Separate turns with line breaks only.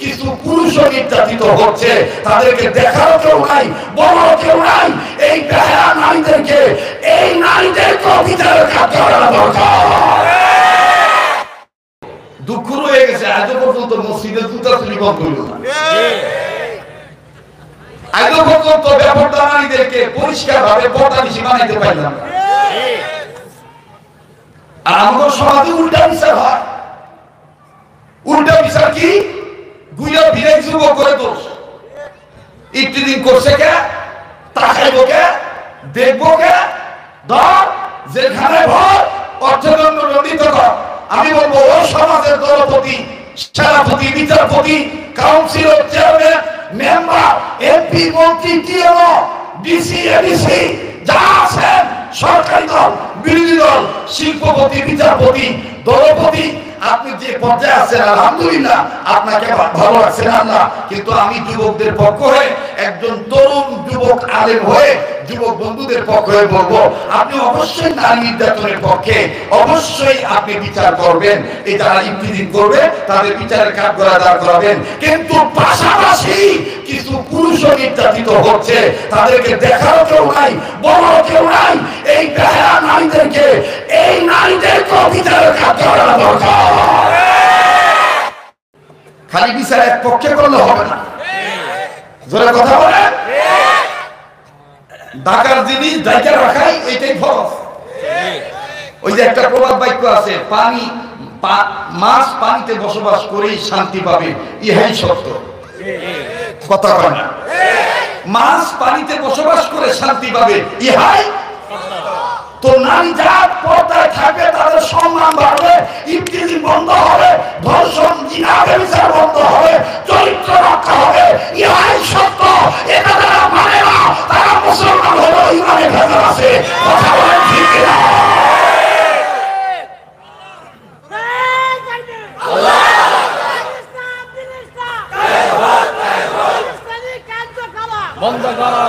কিছু পুরুষও নির্যাতিত হচ্ছে, তাদেরকে দেখারও কেউ নাই, বলারও কেউ নাই। এই বেহায়া নারীদেরকে, এই নারীদেরকে বিচারের কাজ করা দরকার। দুঃখ রয়ে গেছে, আজও পর্যন্ত মসজিদে জুতা চুরি বন্ধ হইল না। আজও পর্যন্ত ব্যাপারটা নারীদেরকে পরিষ্কার ভাবে পর্দা নিশি বানাইতে পারলাম না। আর আমাদের সমাজে উল্টা বিচার হয়। উল্টা বিচার কি? গুইয়া ভিড়ে যুবক করে দোষ। একটি দিন করছে কে, তাকাইবো কে, দেখবো কে, ধর যেখানে ভর অর্থদণ্ড দণ্ডিত কর। আমি বলবো ও সমাজের দলপতি, সেনাপতি, বিচারপতি, কাউন্সিলর, চেয়ারম্যান, মেম্বার, এমপি, মন্ত্রী, টিএমও, ডিসি, এডিসি যা আছেন, সরকারি দল, বিরোধী দল, শিল্পপতি, বিচারপতি, দলপতি, আপনি যে পর্যায়ে আছেন আলহামদুলিল্লাহ, আপনাকে ভালো লাগছে না আল্লাহ, কিন্তু আমি যুবকদের পক্ষ হয়ে, একজন তরুণ যুবক আলেম হয়ে যুবক বন্ধুদের পক্ষ হয়ে বলবো, আপনি অবশ্যই নারী নির্যাতনের পক্ষে, অবশ্যই আপনি বিচার করবেন। এই যারা ইফতিজিং করবে তাদের বিচারের কাজ করা দাঁড় করাবেন, কিন্তু পাশাপাশি কিছু পুরুষও নির্যাতিত হচ্ছে, তাদেরকে দেখারও কেউ নাই, বলারও কেউ নাই। এই বেহায়া নারীদেরকে, এই নারীদেরকে বিচারের কাজ করা দরকার। খালি বিচার এক পক্ষে করলে হবে না, জোরে কথা বলেন। ঢাকার জিনিস ঢাকা রাখাই এটাই ফরজ। ওই যে একটা প্রবাদ বাক্য আছে, পানি মাছ পানিতে বসবাস করেই শান্তি পাবে, ইহাই সত্য। কথা কয় না? মাছ পানিতে বসবাস করে শান্তি পাবে, ইহাই। তো নারী জাত পর্দায় থাকবে, তাদের সম্মান বাড়বে, ইফতিজিং বন্ধ হবে, ধর্ষণ, জিনা, ব্যভিচার বন্ধ হবে, চরিত্র রক্ষা হবে, ইহাই সত্য। এটা যারা মানে না তারা মুসলমান হলেও ইমানে ভেজাল আছে। কথা বলেন ঠিক কিনা?
বন্ধ করা